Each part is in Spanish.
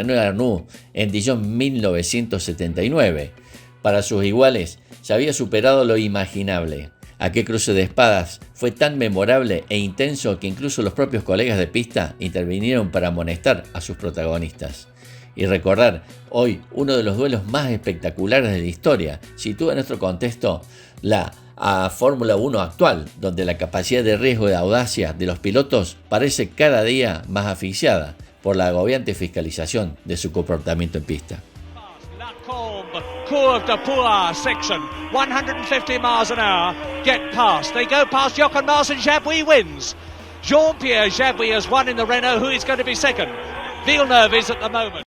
René Arnoux en Dijon 1979. Para sus iguales, se había superado lo imaginable. Aquel cruce de espadas fue tan memorable e intenso que incluso los propios colegas de pista intervinieron para amonestar a sus protagonistas. Y recordar hoy uno de los duelos más espectaculares de la historia sitúa en nuestro contexto la Fórmula 1 actual, donde la capacidad de riesgo y de audacia de los pilotos parece cada día más asfixiada por la agobiante fiscalización de su comportamiento en pista. Cours de Poix section, 150 miles an hour, get past. They go past Jochen Mars and Jabouille wins. Jean-Pierre Jabouille has won in the Renault. Who is going to be second? Villeneuve is at the moment.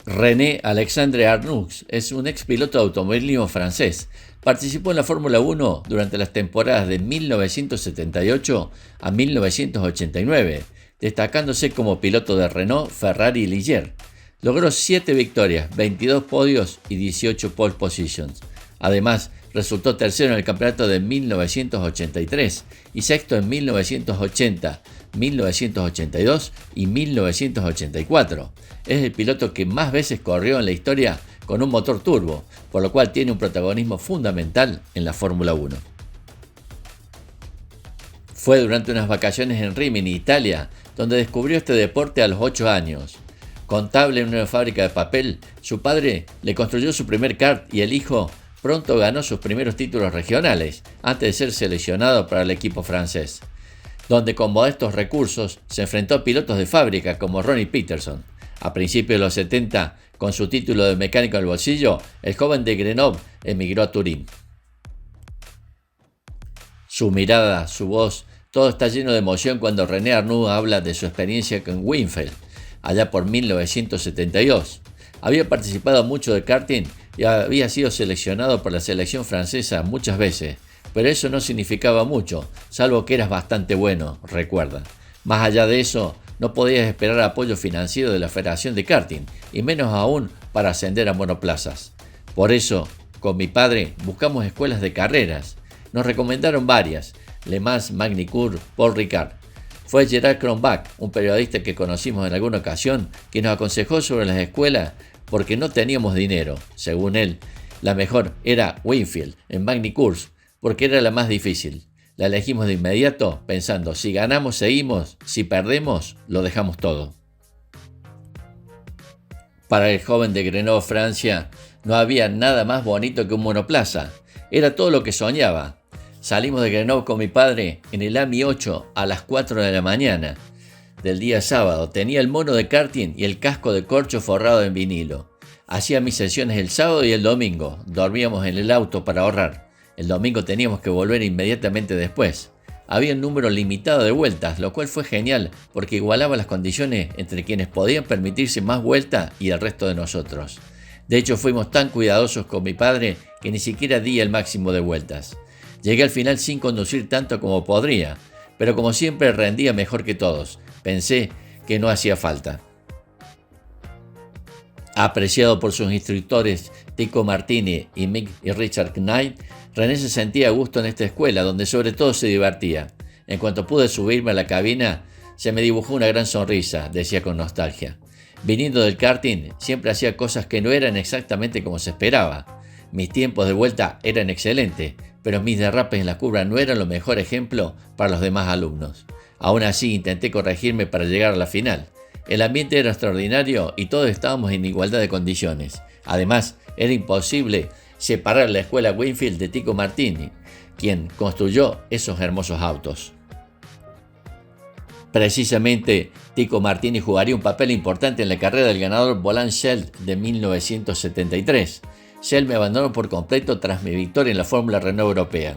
René Alexandre Arnoux es un ex piloto de automovilismo francés. Participó en la Fórmula 1 durante las temporadas de 1978 a 1989, destacándose como piloto de Renault, Ferrari y Ligier. Logró 7 victorias, 22 podios y 18 pole positions. Además, resultó tercero en el campeonato de 1983 y sexto en 1980, 1982 y 1984. Es el piloto que más veces corrió en la historia con un motor turbo, por lo cual tiene un protagonismo fundamental en la Fórmula 1. Fue durante unas vacaciones en Rimini, Italia, donde descubrió este deporte a los 8 años. Contable en una fábrica de papel, su padre le construyó su primer kart y el hijo pronto ganó sus primeros títulos regionales, antes de ser seleccionado para el equipo francés, donde con modestos recursos se enfrentó a pilotos de fábrica como Ronnie Peterson. A principios de los 70, con su título de mecánico en el bolsillo, el joven de Grenoble emigró a Turín. Su mirada, su voz, todo está lleno de emoción cuando René Arnoux habla de su experiencia con Winfield, allá por 1972. Había participado mucho de karting y había sido seleccionado por la selección francesa muchas veces, pero eso no significaba mucho, salvo que eras bastante bueno, recuerda. Más allá de eso, no podías esperar apoyo financiero de la Federación de Karting, y menos aún para ascender a monoplazas. Por eso, con mi padre, buscamos escuelas de carreras. Nos recomendaron varias: Le Mans, Magny-Cours, Paul Ricard. Fue Gerard Cronbach, un periodista que conocimos en alguna ocasión, que nos aconsejó sobre las escuelas porque no teníamos dinero. Según él, la mejor era Winfield, en Magny-Cours, porque era la más difícil. La elegimos de inmediato pensando, si ganamos seguimos, si perdemos lo dejamos todo. Para el joven de Grenoble, Francia, no había nada más bonito que un monoplaza. Era todo lo que soñaba. Salimos de Grenoble con mi padre en el AMI 8 a las 4 de la mañana del día sábado. Tenía el mono de karting y el casco de corcho forrado en vinilo. Hacía mis sesiones el sábado y el domingo. Dormíamos en el auto para ahorrar. El domingo teníamos que volver inmediatamente después. Había un número limitado de vueltas, lo cual fue genial porque igualaba las condiciones entre quienes podían permitirse más vueltas y el resto de nosotros. De hecho, fuimos tan cuidadosos con mi padre que ni siquiera di el máximo de vueltas. Llegué al final sin conducir tanto como podría, pero como siempre rendía mejor que todos. Pensé que no hacía falta. Apreciado por sus instructores Tico Martini y Mick y Richard Knight, René se sentía a gusto en esta escuela, donde sobre todo se divertía. En cuanto pude subirme a la cabina, se me dibujó una gran sonrisa, decía con nostalgia. Viniendo del karting, siempre hacía cosas que no eran exactamente como se esperaba. Mis tiempos de vuelta eran excelentes, pero mis derrapes en la curva no eran lo mejor ejemplo para los demás alumnos. Aún así, intenté corregirme para llegar a la final. El ambiente era extraordinario y todos estábamos en igualdad de condiciones. Además, era imposible separar la escuela Winfield de Tico Martini, quien construyó esos hermosos autos. Precisamente, Tico Martini jugaría un papel importante en la carrera del ganador Roland Shell de 1973. Shell me abandonó por completo tras mi victoria en la Fórmula Renault Europea.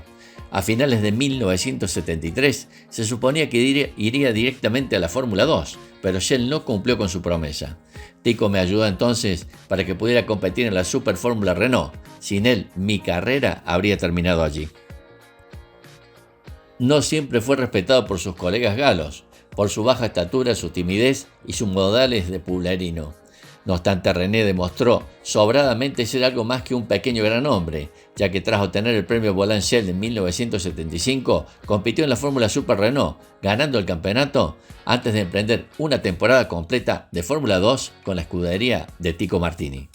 A finales de 1973 se suponía que iría directamente a la Fórmula 2, pero Shell no cumplió con su promesa. Tico me ayudó entonces para que pudiera competir en la Super Fórmula Renault. Sin él, mi carrera habría terminado allí. No siempre fue respetado por sus colegas galos, por su baja estatura, su timidez y sus modales de pueblerino. No obstante, René demostró sobradamente ser algo más que un pequeño gran hombre, ya que tras obtener el premio Volante en 1975, compitió en la Fórmula Super Renault, ganando el campeonato antes de emprender una temporada completa de Fórmula 2 con la escudería de Tico Martini.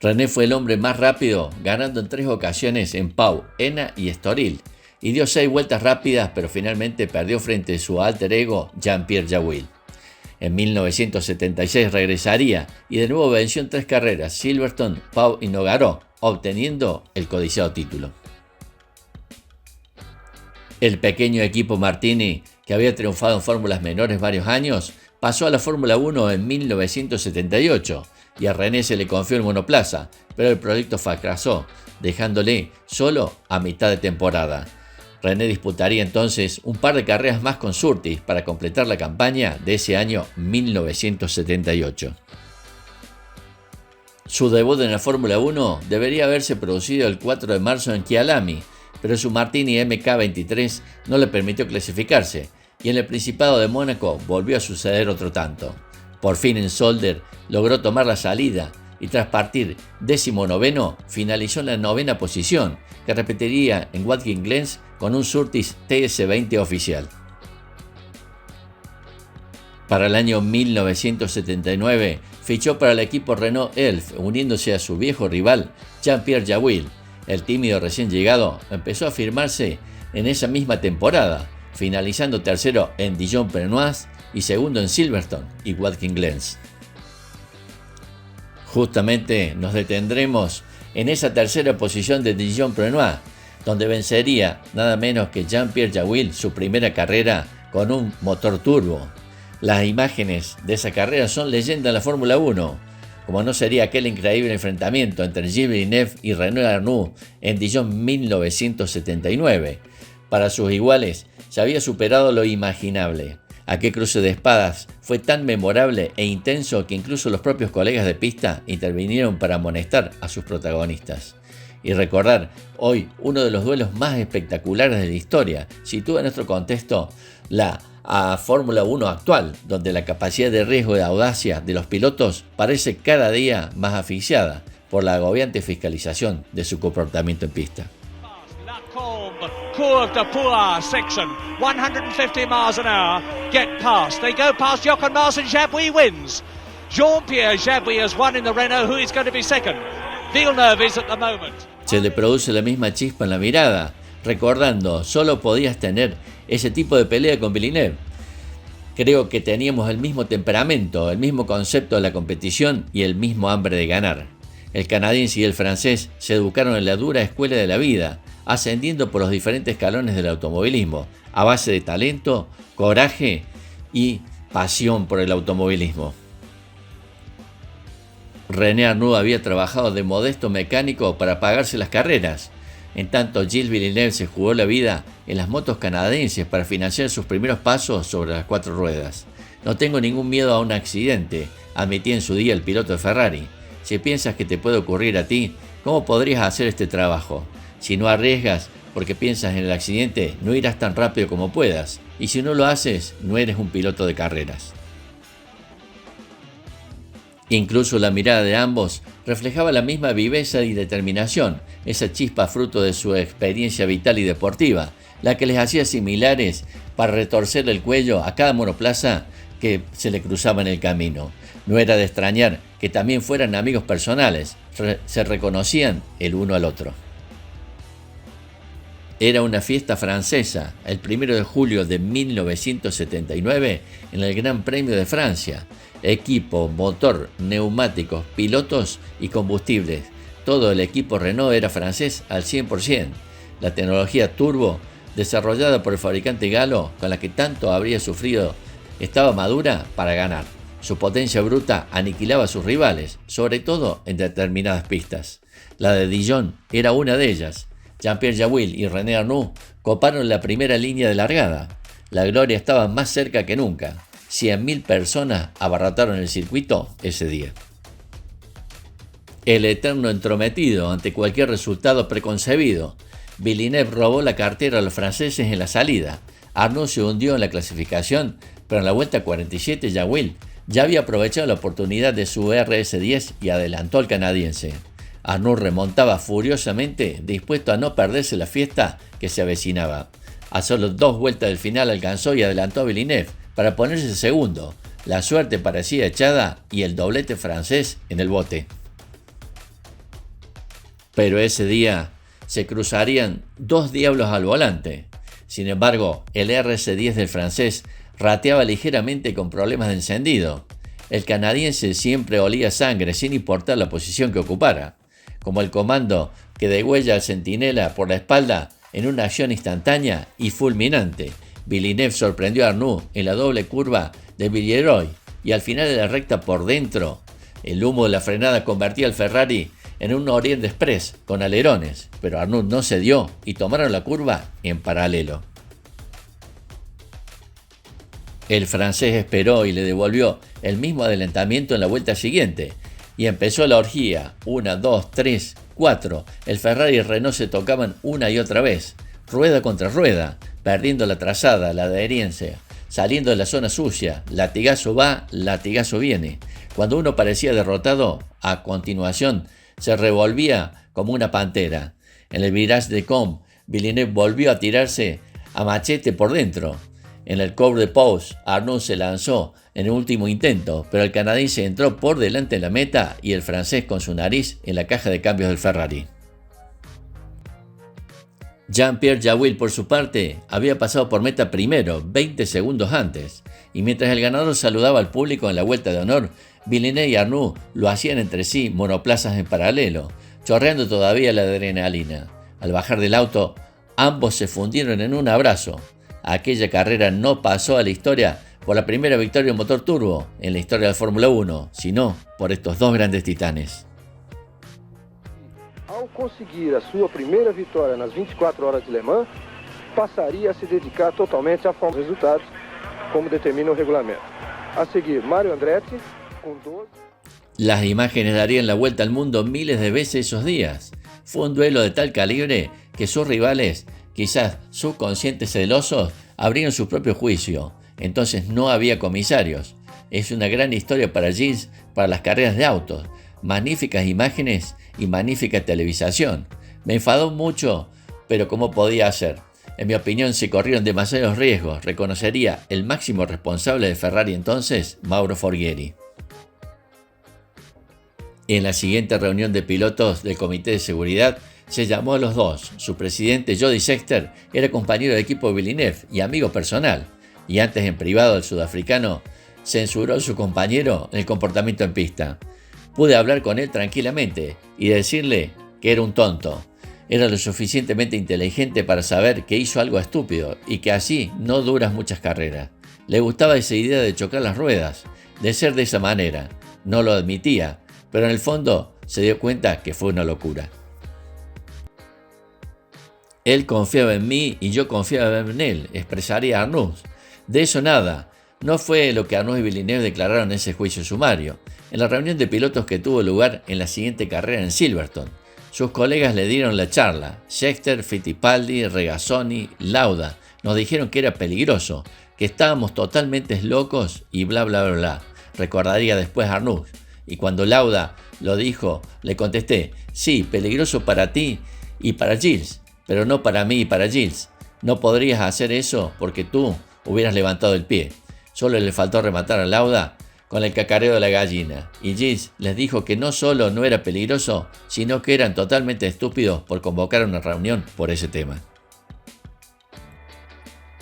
René fue el hombre más rápido, ganando en 3 ocasiones en Pau, Enna y Estoril, y dio 6 vueltas rápidas, pero finalmente perdió frente a su alter ego Jean-Pierre Jawil. En 1976 regresaría y de nuevo venció en 3 carreras, Silverstone, Pau y Nogaro, obteniendo el codiciado título. El pequeño equipo Martini, que había triunfado en fórmulas menores varios años, pasó a la Fórmula 1 en 1978 y a René se le confió el monoplaza, pero el proyecto fracasó, dejándole solo a mitad de temporada. René disputaría entonces un par de carreras más con Surtees para completar la campaña de ese año 1978. Su debut en la Fórmula 1 debería haberse producido el 4 de marzo en Kyalami, pero su Martini MK23 no le permitió clasificarse y en el Principado de Mónaco volvió a suceder otro tanto. Por fin en Zolder logró tomar la salida y tras partir 19º finalizó en la 9ª posición, que repetiría en Watkins Glen con un Surtees TS20 oficial. Para el año 1979 fichó para el equipo Renault Elf, uniéndose a su viejo rival Jean-Pierre Jawil. El tímido recién llegado empezó a afirmarse en esa misma temporada, finalizando tercero en Dijon-Prenoise y segundo en Silverstone y Watkins Glen. Justamente nos detendremos en esa tercera posición de Dijon-Prenoise, donde vencería nada menos que Jean-Pierre Jawil su primera carrera con un motor turbo. Las imágenes de esa carrera son leyenda en la Fórmula 1, como no sería aquel increíble enfrentamiento entre Gilles Villeneuve y René Arnoux en Dijon 1979. Para sus iguales se había superado lo imaginable. Aquel cruce de espadas fue tan memorable e intenso que incluso los propios colegas de pista intervinieron para amonestar a sus protagonistas. Y recordar hoy uno de los duelos más espectaculares de la historia sitúa en nuestro contexto la Fórmula 1 actual, donde la capacidad de riesgo y de audacia de los pilotos parece cada día más asfixiada por la agobiante fiscalización de su comportamiento en pista. Cours de Poix section, 150 miles an hour, get past. They go past Jochen Martin, Jabouille wins. Jean-Pierre Jabouille has won in the Renault, who is going to be second. Villeneuve is at the moment. Se le produce la misma chispa en la mirada, recordando, solo podías tener ese tipo de pelea con Villeneuve. Creo que teníamos el mismo temperamento, el mismo concepto de la competición y el mismo hambre de ganar. El canadiense y el francés se educaron en la dura escuela de la vida, ascendiendo por los diferentes escalones del automovilismo, a base de talento, coraje y pasión por el automovilismo. René Arnoux había trabajado de modesto mecánico para pagarse las carreras. En tanto, Gilles Villeneuve se jugó la vida en las motos canadienses para financiar sus primeros pasos sobre las 4 ruedas. No tengo ningún miedo a un accidente, admitía en su día el piloto de Ferrari. Si piensas que te puede ocurrir a ti, ¿cómo podrías hacer este trabajo? Si no arriesgas porque piensas en el accidente, no irás tan rápido como puedas. Y si no lo haces, no eres un piloto de carreras. Incluso la mirada de ambos reflejaba la misma viveza y determinación, esa chispa fruto de su experiencia vital y deportiva, la que les hacía similares para retorcerle el cuello a cada monoplaza que se le cruzaba en el camino. No era de extrañar que también fueran amigos personales, se reconocían el uno al otro. Era una fiesta francesa, el 1 de julio de 1979, en el Gran Premio de Francia. Equipo, motor, neumáticos, pilotos y combustibles. Todo el equipo Renault era francés al 100%. La tecnología turbo, desarrollada por el fabricante galo, con la que tanto habría sufrido, estaba madura para ganar. Su potencia bruta aniquilaba a sus rivales, sobre todo en determinadas pistas. La de Dijon era una de ellas. Jean-Pierre Jawil y René Arnoux coparon la primera línea de largada. La gloria estaba más cerca que nunca. 100.000 personas abarrotaron el circuito ese día. El eterno entrometido ante cualquier resultado preconcebido. Villeneuve robó la cartera a los franceses en la salida. Arnoux se hundió en la clasificación, pero en la vuelta 47 Jawil Ya había aprovechado la oportunidad de su RS10 y adelantó al canadiense. Arnoux remontaba furiosamente, dispuesto a no perderse la fiesta que se avecinaba. A solo 2 vueltas del final alcanzó y adelantó a Villeneuve para ponerse segundo. La suerte parecía echada y el doblete francés en el bote. Pero ese día se cruzarían 2 diablos al volante. Sin embargo, el RS10 del francés rateaba ligeramente con problemas de encendido. El canadiense siempre olía sangre sin importar la posición que ocupara, como el comando que degüella al centinela por la espalda en una acción instantánea y fulminante. Villeneuve sorprendió a Arnoux en la doble curva de Villeroy y al final de la recta por dentro. El humo de la frenada convertía al Ferrari en un Orient Express con alerones, pero Arnoux no cedió y tomaron la curva en paralelo. El francés esperó y le devolvió el mismo adelantamiento en la vuelta siguiente y empezó la orgía. 1, 2, 3, 4. El Ferrari y el Renault se tocaban una y otra vez, rueda contra rueda, perdiendo la trazada, la adherencia, saliendo de la zona sucia, latigazo va, latigazo viene. Cuando uno parecía derrotado, a continuación se revolvía como una pantera. En el virage de Combe, Villeneuve volvió a tirarse a machete por dentro. En el Cours de Pause, Arnoux se lanzó en el último intento, pero el canadiense entró por delante de la meta y el francés con su nariz en la caja de cambios del Ferrari. Jean-Pierre Jabouille, por su parte, había pasado por meta primero, 20 segundos antes, y mientras el ganador saludaba al público en la vuelta de honor, Villeneuve y Arnoux lo hacían entre sí monoplazas en paralelo, chorreando todavía la adrenalina. Al bajar del auto, ambos se fundieron en un abrazo. Aquella carrera no pasó a la historia por la primera victoria en motor turbo en la historia de la Fórmula 1, sino por estos 2 grandes titanes. Ao conseguir a sua primeira vitória nas 24 horas de Le Mans, passaria a se dedicar totalmente a formar resultados, como determina o regulamento. A seguir, Mario Andretti, con 12... Las imágenes darían la vuelta al mundo miles de veces esos días. Fue un duelo de tal calibre que sus rivales, quizás subconscientes celosos, abrieron su propio juicio. Entonces no había comisarios. Es una gran historia para Gilles, para las carreras de autos. Magníficas imágenes y magnífica televisación. Me enfadó mucho, pero ¿cómo podía hacer? En mi opinión se corrieron demasiados riesgos, reconocería el máximo responsable de Ferrari entonces, Mauro Forghieri. En la siguiente reunión de pilotos del Comité de Seguridad se llamó a los dos. Su presidente, Jody Scheckter, era compañero de equipo de Villeneuve y amigo personal, y antes en privado el sudafricano censuró a su compañero en el comportamiento en pista. Pude hablar con él tranquilamente y decirle que era un tonto. Era lo suficientemente inteligente para saber que hizo algo estúpido y que así no duras muchas carreras. Le gustaba esa idea de chocar las ruedas, de ser de esa manera. No lo admitía, pero en el fondo se dio cuenta que fue una locura. Él confiaba en mí y yo confiaba en él, expresaría Arnoux. De eso nada. No fue lo que Arnoux y Villeneuve declararon en ese juicio sumario, en la reunión de pilotos que tuvo lugar en la siguiente carrera en Silverstone. Sus colegas le dieron la charla. Scheckter, Fittipaldi, Regazzoni, Lauda nos dijeron que era peligroso, que estábamos totalmente locos y bla bla bla bla. Recordaría después Arnoux. Y cuando Lauda lo dijo, le contesté, sí, peligroso para ti y para Gilles, pero no para mí y para Gilles. No podrías hacer eso porque tú hubieras levantado el pie. Solo le faltó rematar a Lauda con el cacareo de la gallina, y Gilles les dijo que no solo no era peligroso, sino que eran totalmente estúpidos por convocar una reunión por ese tema.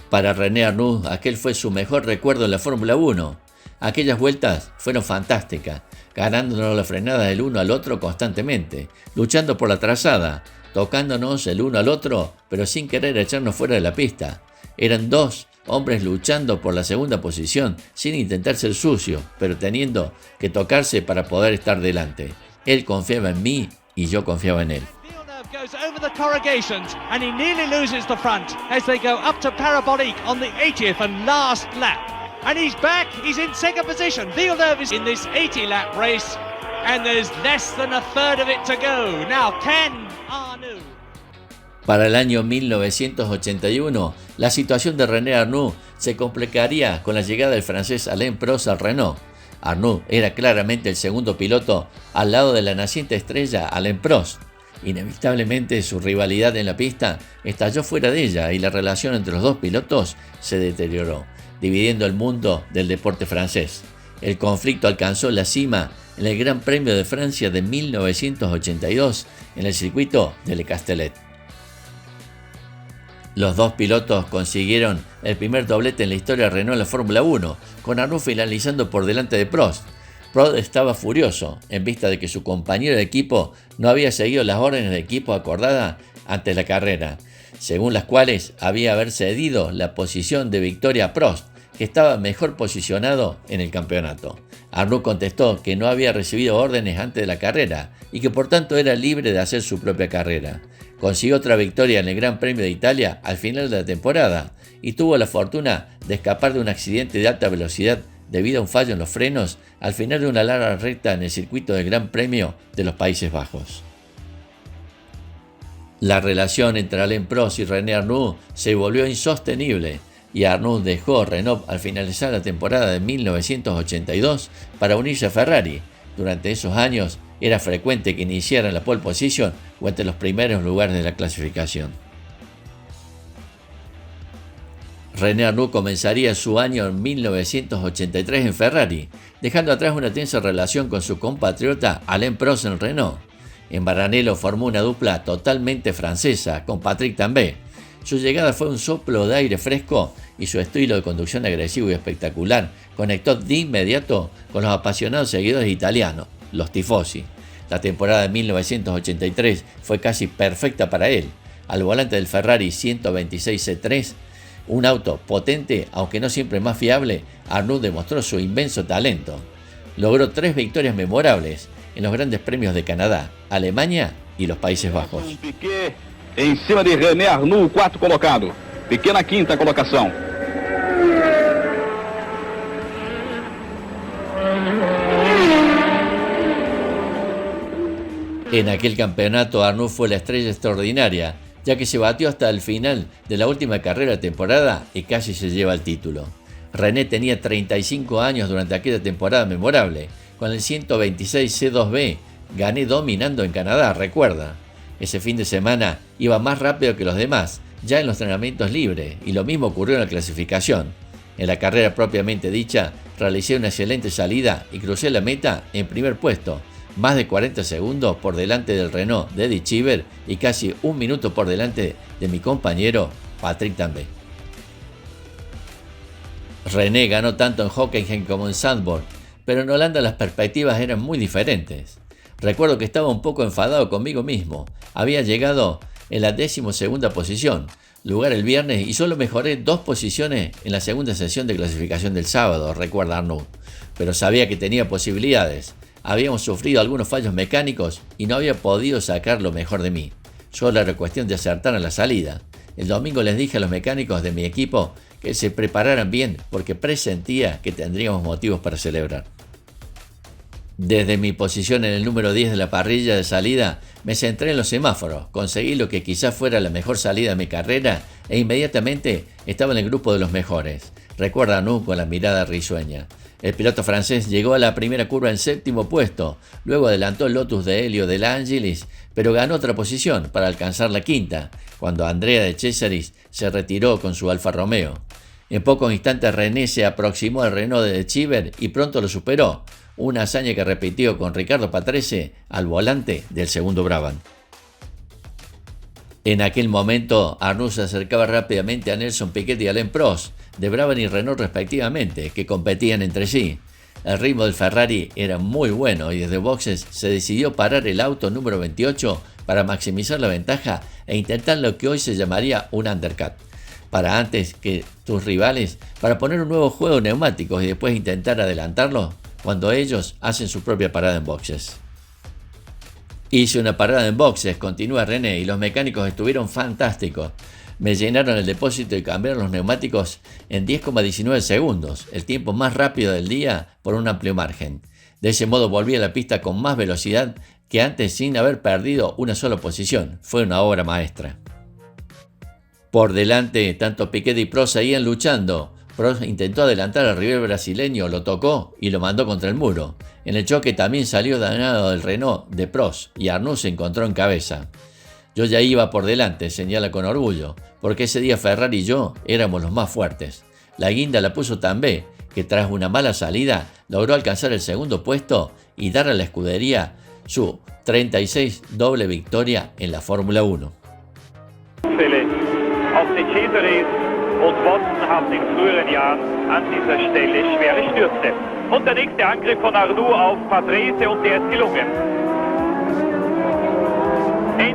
Para René Arnoux, aquel fue su mejor recuerdo en la Fórmula 1. Aquellas vueltas fueron fantásticas, ganándonos la frenada del uno al otro constantemente, luchando por la trazada, tocándonos el uno al otro, pero sin querer echarnos fuera de la pista. Eran 2 hombres luchando por la segunda posición, sin intentar ser sucio, pero teniendo que tocarse para poder estar delante. Él confiaba en mí y yo confiaba en él. Villeneuve goes over the corrugations and he nearly loses the front as they go up to Parabolique on the 80th and last lap. And he's back, he's in second position. Villeneuve is in this 80-lap race and there's less than a third of it to go. Now can Arnoux... Para el año 1981, la situación de René Arnoux se complicaría con la llegada del francés Alain Prost al Renault. Arnoux era claramente el segundo piloto al lado de la naciente estrella Alain Prost. Inevitablemente su rivalidad en la pista estalló fuera de ella y la relación entre los dos pilotos se deterioró, dividiendo el mundo del deporte francés. El conflicto alcanzó la cima en el Gran Premio de Francia de 1982 en el circuito de Le Castellet. Los dos pilotos consiguieron el primer doblete en la historia de Renault en la Fórmula 1, con Arnoux finalizando por delante de Prost. Prost estaba furioso en vista de que su compañero de equipo no había seguido las órdenes de equipo acordadas antes de la carrera, según las cuales había haber cedido la posición de victoria a Prost, que estaba mejor posicionado en el campeonato. Arnoux contestó que no había recibido órdenes antes de la carrera y que por tanto era libre de hacer su propia carrera. Consiguió otra victoria en el Gran Premio de Italia al final de la temporada y tuvo la fortuna de escapar de un accidente de alta velocidad debido a un fallo en los frenos al final de una larga recta en el circuito del Gran Premio de los Países Bajos. La relación entre Alain Prost y René Arnoux se volvió insostenible y Arnoux dejó Renault al finalizar la temporada de 1982 para unirse a Ferrari. Durante esos años era frecuente que iniciara en la pole position o entre los primeros lugares de la clasificación. René Arnoux comenzaría su año en 1983 en Ferrari, dejando atrás una tensa relación con su compatriota Alain Prost en Renault. En Maranello formó una dupla totalmente francesa con Patrick Tambay. Su llegada fue un soplo de aire fresco y su estilo de conducción agresivo y espectacular conectó de inmediato con los apasionados seguidores italianos, los tifosi. La temporada de 1983 fue casi perfecta para él. Al volante del Ferrari 126 C3, un auto potente, aunque no siempre más fiable, Arnoux demostró su inmenso talento. Logró 3 victorias memorables en los grandes premios de Canadá, Alemania y los Países Bajos. Piquet em cima de René Arnoux, quarto colocado. Piquet na quinta colocação. En aquel campeonato Arnoux fue la estrella extraordinaria, ya que se batió hasta el final de la última carrera de temporada y casi se lleva el título. René tenía 35 años durante aquella temporada memorable. Con el 126 C2B gané dominando en Canadá, recuerda. Ese fin de semana iba más rápido que los demás, ya en los entrenamientos libres, y lo mismo ocurrió en la clasificación. En la carrera propiamente dicha, realicé una excelente salida y crucé la meta en primer puesto, más de 40 segundos por delante del Renault de Eddie Cheever y casi un minuto por delante de mi compañero Patrick Tambay. René ganó tanto en Hockenheim como en Zandvoort, pero en Holanda las perspectivas eran muy diferentes. Recuerdo que estaba un poco enfadado conmigo mismo. Había llegado en la 12ª posición, lugar el viernes, y solo mejoré 2 posiciones en la segunda sesión de clasificación del sábado, recuerda Arnoux. Pero sabía que tenía posibilidades. Habíamos sufrido algunos fallos mecánicos y no había podido sacar lo mejor de mí. Solo era cuestión de acertar en la salida. El domingo les dije a los mecánicos de mi equipo que se prepararan bien porque presentía que tendríamos motivos para celebrar. Desde mi posición en el número 10 de la parrilla de salida, me centré en los semáforos, conseguí lo que quizás fuera la mejor salida de mi carrera e inmediatamente estaba en el grupo de los mejores. Recuerda Arnoux con la mirada risueña. El piloto francés llegó a la primera curva en 7º puesto, luego adelantó el Lotus de Helio de la Angelis, pero ganó otra posición para alcanzar la 5ª, cuando Andrea de Cesaris se retiró con su Alfa Romeo. En pocos instantes René se aproximó al Renault de Cheever y pronto lo superó, una hazaña que repitió con Ricardo Patrese al volante del segundo Brabham. En aquel momento, Arnoux se acercaba rápidamente a Nelson Piquet y Alain Prost, de Brabham y Renault respectivamente, que competían entre sí. El ritmo del Ferrari era muy bueno y desde boxes se decidió parar el auto número 28 para maximizar la ventaja e intentar lo que hoy se llamaría un undercut. Para antes que tus rivales, para poner un nuevo juego de neumáticos y después intentar adelantarlos cuando ellos hacen su propia parada en boxes. Hice una parada en boxes, continúa René, y los mecánicos estuvieron fantásticos. Me llenaron el depósito y cambiaron los neumáticos en 10,19 segundos, el tiempo más rápido del día por un amplio margen. De ese modo volví a la pista con más velocidad que antes sin haber perdido una sola posición. Fue una obra maestra. Por delante, tanto Piquet y Prost seguían luchando Prost intentó adelantar al rival brasileño, lo tocó y lo mandó contra el muro. En el choque también salió dañado el Renault de Prost y Arnoux se encontró en cabeza. Yo ya iba por delante, señala con orgullo, porque ese día Ferrari y yo éramos los más fuertes. La guinda la puso Tambay, que tras una mala salida logró alcanzar el segundo puesto y dar a la escudería su 36 doble victoria en la Fórmula 1. Auch die Cheseries und Watson haben in früheren Jahren an dieser Stelle schwere Stürze. Und der nächste Angriff von Arnoux auf Patrese und der ist gelungen.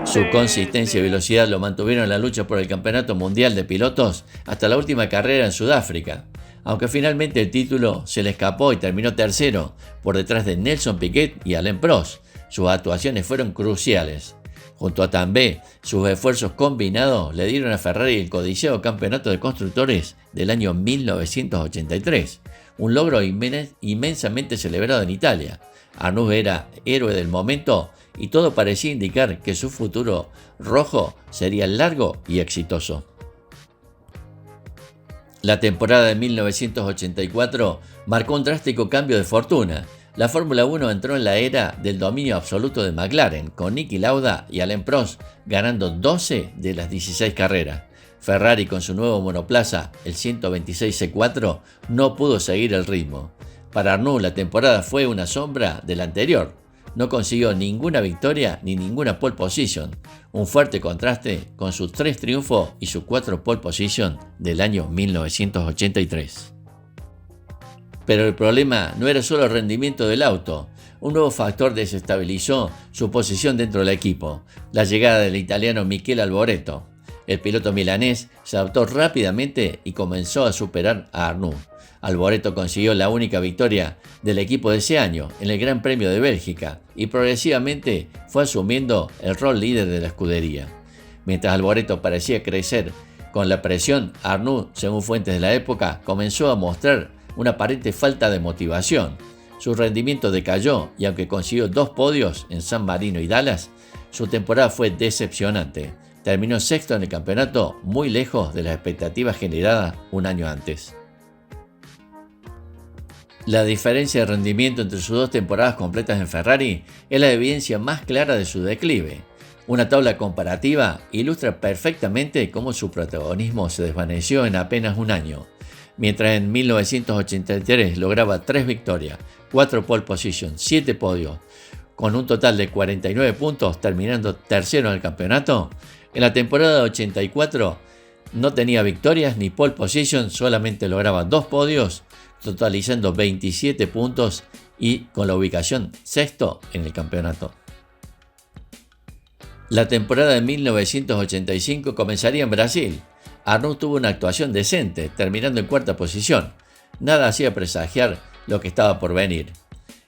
Su consistencia y velocidad lo mantuvieron en la lucha por el Campeonato Mundial de Pilotos hasta la última carrera en Sudáfrica, aunque finalmente el título se le escapó y terminó tercero, por detrás de Nelson Piquet y Alain Prost. Sus actuaciones fueron cruciales. Junto a Tambay, sus esfuerzos combinados le dieron a Ferrari el codiciado Campeonato de Constructores del año 1983, un logro inmensamente celebrado en Italia. Arnoux era héroe del momento y todo parecía indicar que su futuro rojo sería largo y exitoso. La temporada de 1984 marcó un drástico cambio de fortuna. La Fórmula 1 entró en la era del dominio absoluto de McLaren, con Niki Lauda y Alain Prost ganando 12 de las 16 carreras. Ferrari, con su nuevo monoplaza, el 126C4, no pudo seguir el ritmo. Para Arnoux la temporada fue una sombra de la anterior. No consiguió ninguna victoria ni ninguna pole position, un fuerte contraste con sus 3 triunfos y sus 4 pole position del año 1983. Pero el problema no era solo el rendimiento del auto. Un nuevo factor desestabilizó su posición dentro del equipo: la llegada del italiano Michele Alboreto. El piloto milanés se adaptó rápidamente y comenzó a superar a Arnoux. Alboreto consiguió la única victoria del equipo de ese año en el Gran Premio de Bélgica y progresivamente fue asumiendo el rol líder de la escudería. Mientras Alboreto parecía crecer con la presión, Arnoux, según fuentes de la época, comenzó a mostrar una aparente falta de motivación. Su rendimiento decayó y aunque consiguió 2 podios en San Marino y Dallas, su temporada fue decepcionante. Terminó sexto en el campeonato, muy lejos de las expectativas generadas un año antes. La diferencia de rendimiento entre sus 2 temporadas completas en Ferrari es la evidencia más clara de su declive. Una tabla comparativa ilustra perfectamente cómo su protagonismo se desvaneció en apenas un año. Mientras en 1983 lograba 3 victorias, 4 pole position, 7 podios, con un total de 49 puntos, terminando tercero en el campeonato, en la temporada 84 no tenía victorias ni pole position, solamente lograba 2 podios, totalizando 27 puntos y con la ubicación sexto en el campeonato. La temporada de 1985 comenzaría en Brasil. Arnoux tuvo una actuación decente, terminando en cuarta posición. Nada hacía presagiar lo que estaba por venir.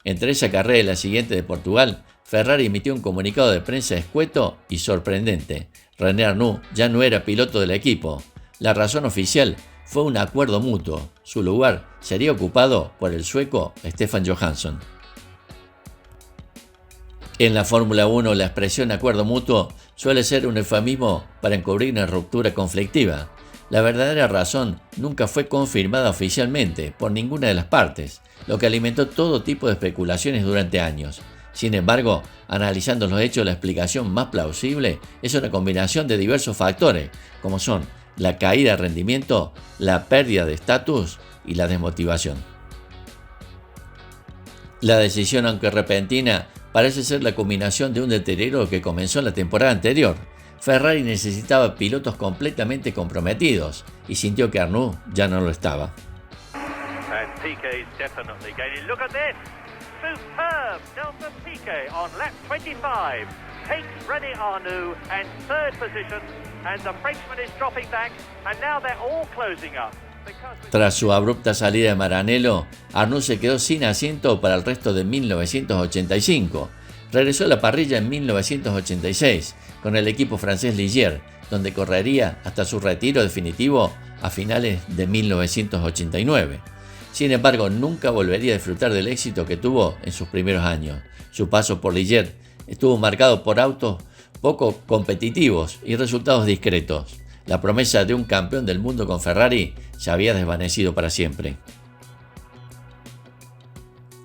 Entre esa carrera y la siguiente de Portugal, Ferrari emitió un comunicado de prensa escueto y sorprendente. René Arnoux ya no era piloto del equipo. La razón oficial fue un acuerdo mutuo. Su lugar sería ocupado por el sueco Stefan Johansson. En la Fórmula 1, la expresión acuerdo mutuo suele ser un eufemismo para encubrir una ruptura conflictiva. La verdadera razón nunca fue confirmada oficialmente por ninguna de las partes, lo que alimentó todo tipo de especulaciones durante años. Sin embargo, analizando los hechos, la explicación más plausible es una combinación de diversos factores, como son la caída de rendimiento, la pérdida de estatus y la desmotivación. La decisión, aunque repentina, parece ser la culminación de un deterioro que comenzó en la temporada anterior. Ferrari necesitaba pilotos completamente comprometidos y sintió que Arnoux ya no lo estaba. And Piquet's definitely gaining. Look at this. Superb. Nelson Piquet on lap 25 takes René Arnoux and third position, and the Frenchman is dropping back, and now they're all closing up. Tras su abrupta salida de Maranello, Arnoux se quedó sin asiento para el resto de 1985. Regresó a la parrilla en 1986 con el equipo francés Ligier, donde correría hasta su retiro definitivo a finales de 1989. Sin embargo, nunca volvería a disfrutar del éxito que tuvo en sus primeros años. Su paso por Ligier estuvo marcado por autos poco competitivos y resultados discretos. La promesa de un campeón del mundo con Ferrari se había desvanecido para siempre.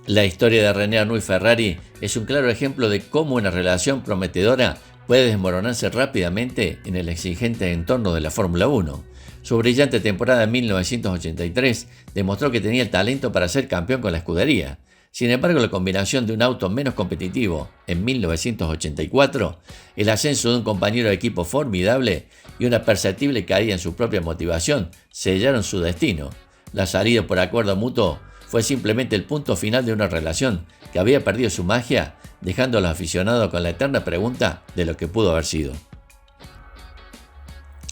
La historia de René Arnoux y Ferrari es un claro ejemplo de cómo una relación prometedora puede desmoronarse rápidamente en el exigente entorno de la Fórmula 1. Su brillante temporada en 1983 demostró que tenía el talento para ser campeón con la escudería. Sin embargo, la combinación de un auto menos competitivo en 1984, el ascenso de un compañero de equipo formidable y una perceptible caída en su propia motivación sellaron su destino. La salida por acuerdo mutuo fue simplemente el punto final de una relación que había perdido su magia, dejando a los aficionados con la eterna pregunta de lo que pudo haber sido.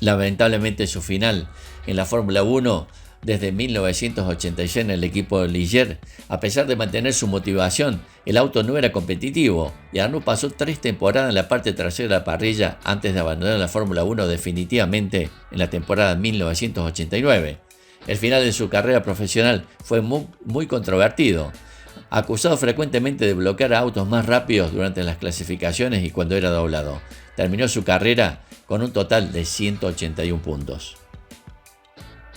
Lamentablemente su final en la Fórmula 1 desde 1986 en el equipo Ligier, a pesar de mantener su motivación, el auto no era competitivo y Arnoux pasó 3 temporadas en la parte trasera de la parrilla antes de abandonar la Fórmula 1 definitivamente en la temporada 1989. El final de su carrera profesional fue muy controvertido, acusado frecuentemente de bloquear a autos más rápidos durante las clasificaciones y cuando era doblado. Terminó su carrera con un total de 181 puntos.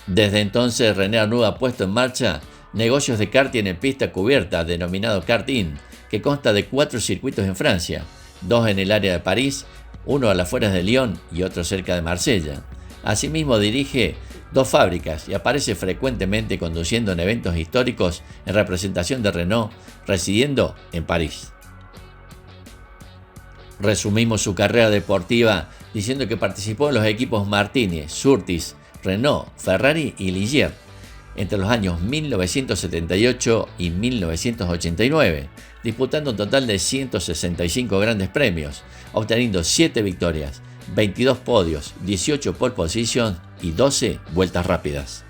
Desde entonces, René Arnoux ha puesto en marcha negocios de karting en pista cubierta, denominado karting, que consta de 4 circuitos en Francia, 2 en el área de París, 1 a las afueras de Lyon y otro cerca de Marsella. Asimismo, dirige 2 fábricas y aparece frecuentemente conduciendo en eventos históricos en representación de Renault, residiendo en París. Resumimos su carrera deportiva diciendo que participó en los equipos Martínez, Surtees, Renault, Ferrari y Ligier entre los años 1978 y 1989, disputando un total de 165 grandes premios, obteniendo 7 victorias, 22 podios, 18 pole positions y 12 vueltas rápidas.